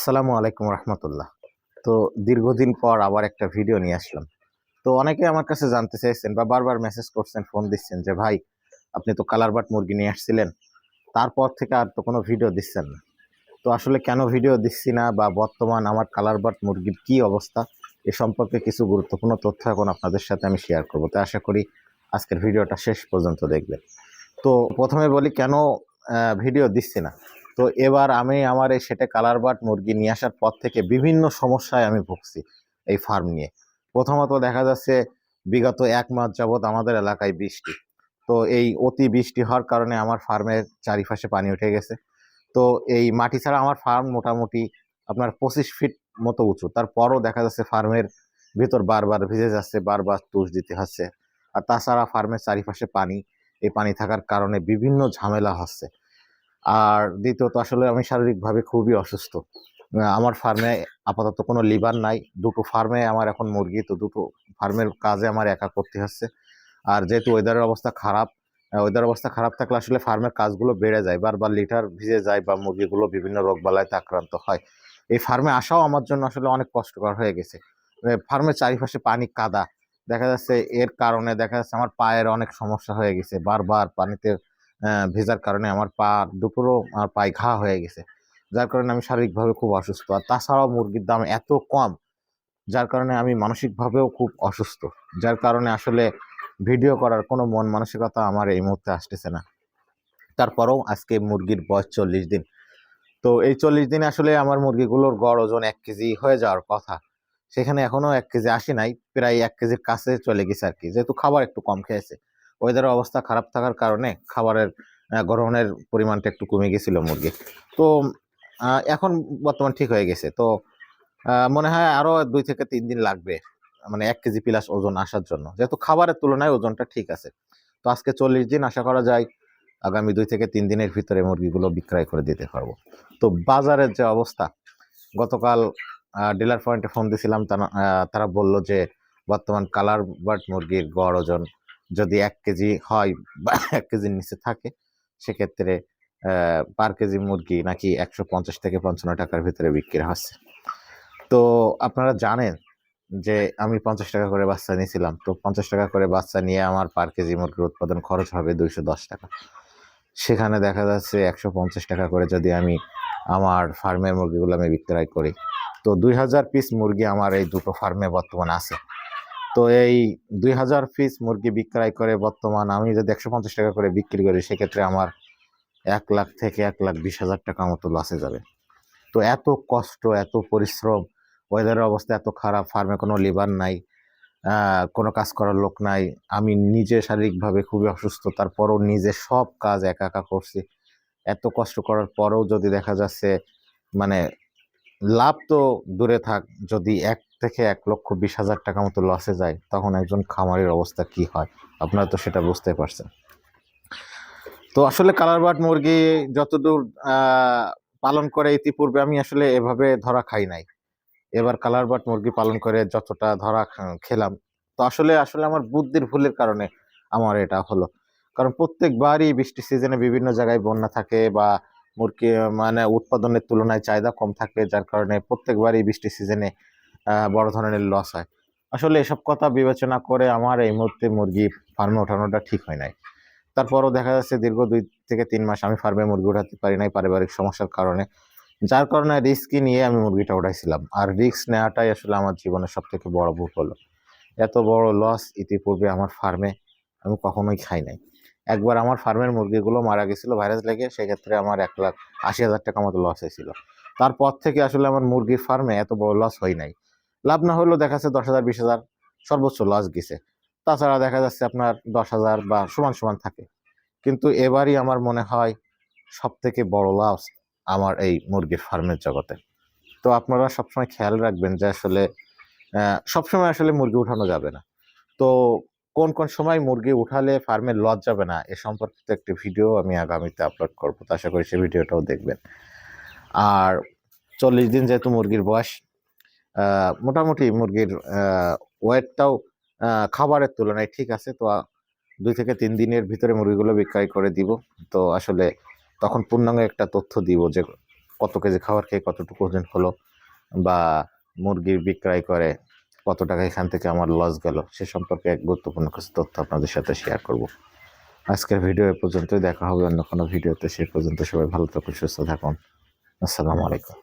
আসসালামু আলাইকুম রহমতুল্লাহ। তো দীর্ঘদিন পর আবার একটা ভিডিও নিয়ে আসলাম। তো অনেকে আমার কাছে জানতে চাইছেন বা বারবার মেসেজ করছেন, ফোন দিচ্ছেন যে ভাই, আপনি তো কালার বাট মুরগি নিয়ে আসছিলেন, তারপর থেকে আর তো কোনো ভিডিও দিচ্ছেন না। তো আসলে কেন ভিডিও দিচ্ছি না বা বর্তমান আমার কালার বাট মুরগির কি অবস্থা, এ সম্পর্কে কিছু গুরুত্বপূর্ণ তথ্য এখন আপনাদের সাথে আমি শেয়ার করবো। তো আশা করি আজকের ভিডিওটা শেষ পর্যন্ত দেখবেন। তো প্রথমে বলি কেন ভিডিও দিচ্ছি না। তো এবার আমি আমার এই সেটে কালার বাট মুরগি নিয়ে আসার পর থেকে বিভিন্ন সমস্যায় আমি ভুগছি এই ফার্ম নিয়ে। প্রথমত দেখা যাচ্ছে বিগত 1 মাস যাবৎ আমাদের এলাকায় বৃষ্টি। তো এই অতি বৃষ্টি হওয়ার কারণে আমার ফার্মের চারিপাশে পানি উঠে গেছে। তো এই মাটি ছাড়া আমার ফার্ম মোটামুটি আপনার 25 ফিট মতো উঁচু, তারপরও দেখা যাচ্ছে ফার্মের ভিতর বারবার ভিজে যাচ্ছে, বারবার তুষ দিতে হচ্ছে। আর তাছাড়া ফার্মের চারিপাশে পানি, এই পানি থাকার কারণে বিভিন্ন ঝামেলা হচ্ছে। আর দ্বিতীয়ত আসলে আমি শারীরিকভাবে খুবই অসুস্থ। আমার ফার্মে আপাতত কোনো লিভার নাই। দুটো ফার্মে আমার এখন মুরগি, তো দুটো ফার্মের কাজে আমার একা করতে হচ্ছে। আর যেহেতু ওয়েদারের অবস্থা খারাপ, ওয়েদার অবস্থা খারাপ থাকলে আসলে ফার্মের কাজগুলো বেড়ে যায়, বারবার লিটার ভিজে যায় বা মুরগিগুলো বিভিন্ন রোগবালাইতে আক্রান্ত হয়। এই ফার্মে আসাও আমার জন্য আসলে অনেক কষ্টকর হয়ে গেছে। ফার্মের চারিপাশে পানি কাদা, দেখা যাচ্ছে এর কারণে দেখা যাচ্ছে আমার পায়ের অনেক সমস্যা হয়ে গেছে। বারবার পানিতে ভেজার কারণে আমার পা দুপুরও আমার পায়ে ঘা হয়ে গেছে, যার কারণে আমি শারীরিকভাবে খুব অসুস্থ। আর তাছাড়াও মুরগির দাম এত কম, যার কারণে আমি মানসিকভাবেও খুব অসুস্থ। যার কারণে আসলে ভিডিও করার কোনো মন মানসিকতা আমার এই মুহূর্তে আসতেছে না। তারপরেও আজকে মুরগির বয়স 40 দিন। তো এই 40 দিনে আসলে আমার মুরগিগুলোর গড় ওজন 1 কেজি হয়ে যাওয়ার কথা, সেখানে এখনো 1 কেজি আসে নাই, প্রায় 1 কেজির কাছে চলে গেছে আর কি। যেহেতু খাবার একটু কম খেয়েছে, ওয়েদারের অবস্থা খারাপ থাকার কারণে খাবারের গ্রহণের পরিমাণটা একটু কমে গেছিল মুরগি। তো এখন বর্তমান ঠিক হয়ে গেছে। তো মনে হয় আরো 2 থেকে 3 দিন লাগবে, মানে 1 কেজি প্লাস ওজন আসার জন্য, যেহেতু খাবারের তুলনায় ওজনটা ঠিক আছে। তো আজকে 40 দিন, আশা করা যায় আগামী 2 থেকে 3 দিনের ভিতরে মুরগিগুলো বিক্রয় করে দিতে পারবো। তো বাজারের যে অবস্থা, গতকাল ডিলার পয়েন্টে ফোন দিছিলাম, তারা বলল যে বর্তমান কালার বার্ড মুরগির গড় ওজন যদি 1 কেজি হয় বা 1 কেজির নিচে থাকে, সেক্ষেত্রে পার কেজি মুরগি নাকি 150 থেকে 55 টাকার ভিতরে বিক্রি হচ্ছে। তো আপনারা জানেন যে আমি 50 টাকা করে বাচ্চা নিয়েছিলাম। তো 50 টাকা করে বাচ্চা নিয়ে আমার পার কেজি মুরগির উৎপাদন খরচ হবে 210 টাকা। সেখানে দেখা যাচ্ছে 150 টাকা করে যদি আমি আমার ফার্মের মুরগিগুলো আমি বিক্রয় করি, তো 2000 পিস মুরগি আমার এই দুটো ফার্মে বর্তমান আছে। তো এই 2000 পিস মুরগি বিক্রয় করে বর্তমান আমি যদি 150 টাকা করে বিক্রি করি, সেক্ষেত্রে আমার 1 লাখ থেকে 1,20,000 টাকা মতো লসে যাবে। তো এত কষ্ট, এত পরিশ্রম, ওয়েদারের অবস্থা এত খারাপ, ফার্মে কোনো লিভার নাই, কোনো কাজ করার লোক নাই। আমি নিজে শারীরিকভাবে খুবই অসুস্থ, তারপরও নিজে সব কাজ একা একা করছি। এত কষ্ট করার পরেও যদি দেখা যাচ্ছে মানে লাভ তো দূরে থাক, যদি 1 থেকে 1,20,000 টাকা মতো লসে যায়, তখন একজন খামারির অবস্থা কি হয় আপনারা তো সেটা বুঝতে পারছেন। তো আসলে কালার বার্ড মুরগি যতদূর পালন করে ইতিপূর্বে আমি আসলে এভাবে ধরা খাই নাই। এবার কালার বার্ড মুরগি পালন করে যতটা ধরা খেলাম, তো আসলে আসলে আমার বুদ্ধির ভুলের কারণে আমার এটা হলো। কারণ প্রত্যেকবারই বৃষ্টির সিজনে বিভিন্ন জায়গায় বন্যা থাকে বা মুরগি মানে উৎপাদনের তুলনায় চাহিদা কম থাকে, যার কারণে প্রত্যেকবারই বৃষ্টির সিজনে বড় ধরনের লস হয়। আসলে এসব কথা বিবেচনা করে আমার এই মুহূর্তে মুরগি ফার্মে ওঠানোটা ঠিক হয় নাই। তারপরও দেখা যাচ্ছে দীর্ঘ 2 থেকে 3 মাস আমি ফার্মে মুরগি উঠাতে পারি নাই পারিবারিক সমস্যার কারণে, যার কারণে রিস্কই নিয়ে আমি মুরগিটা উঠাইছিলাম। আর রিস্ক নেওয়াটাই আসলে আমার জীবনের সবথেকে বড় ভুল হলো। এত বড় লস ইতিপূর্বে আমার ফার্মে আমি কখনোই খাই নাই। একবার আমার ফার্মের মুরগিগুলো মারা গেছিল ভাইরাস লেগে, সেক্ষেত্রে আমার 1,80,000 টাকা মতো লস হয়েছিল। তারপর থেকে আসলে আমার মুরগির ফার্মে এত বড় লস হয় নাই। লাভ না হলেও দেখা যাচ্ছে 10,000 20,000 সর্বোচ্চ লস গেছে। তাছাড়া দেখা যাচ্ছে আপনার 10,000 বা সমান সমান থাকে। কিন্তু এবারই আমার মনে হয় সবথেকে বড় লস আমার এই মুরগির ফার্মের জগতে। তো আপনারা সবসময় খেয়াল রাখবেন যে আসলে সবসময় আসলে মুরগি উঠানো যাবে না। তো কোন কোন সময় মুরগি উঠালে ফার্মের লস যাবে না, এ সম্পর্কিত একটি ভিডিও আমি আগামীতে আপলোড করব। তো আশা করি সেই ভিডিওটাও দেখবেন। আর 40 দিন যেহেতু মুরগির বয়স, মোটামুটি মুরগির ওয়েটটাও খাবারের তুলনায় ঠিক আছে। তো 2 থেকে 3 দিনের ভিতরে মুরগিগুলো বিক্রয় করে দিব। তো আসলে তখন পূর্ণাঙ্গ একটা তথ্য দিব যে কত কেজি খাবার খেয়ে কতটুকু ওজন হলো, বা মুরগির বিক্রয় করে কত টাকা এখান থেকে আমার লস গেল, সে সম্পর্কে এক গুরুত্বপূর্ণ কিছু তথ্য আপনাদের সাথে শেয়ার করব। আজকের ভিডিও এ পর্যন্তই, দেখা হবে অন্য কোনো ভিডিওতে। সে পর্যন্ত সবাই ভালো থাকুন, সুস্থ থাকুন। আসসালামু আলাইকুম।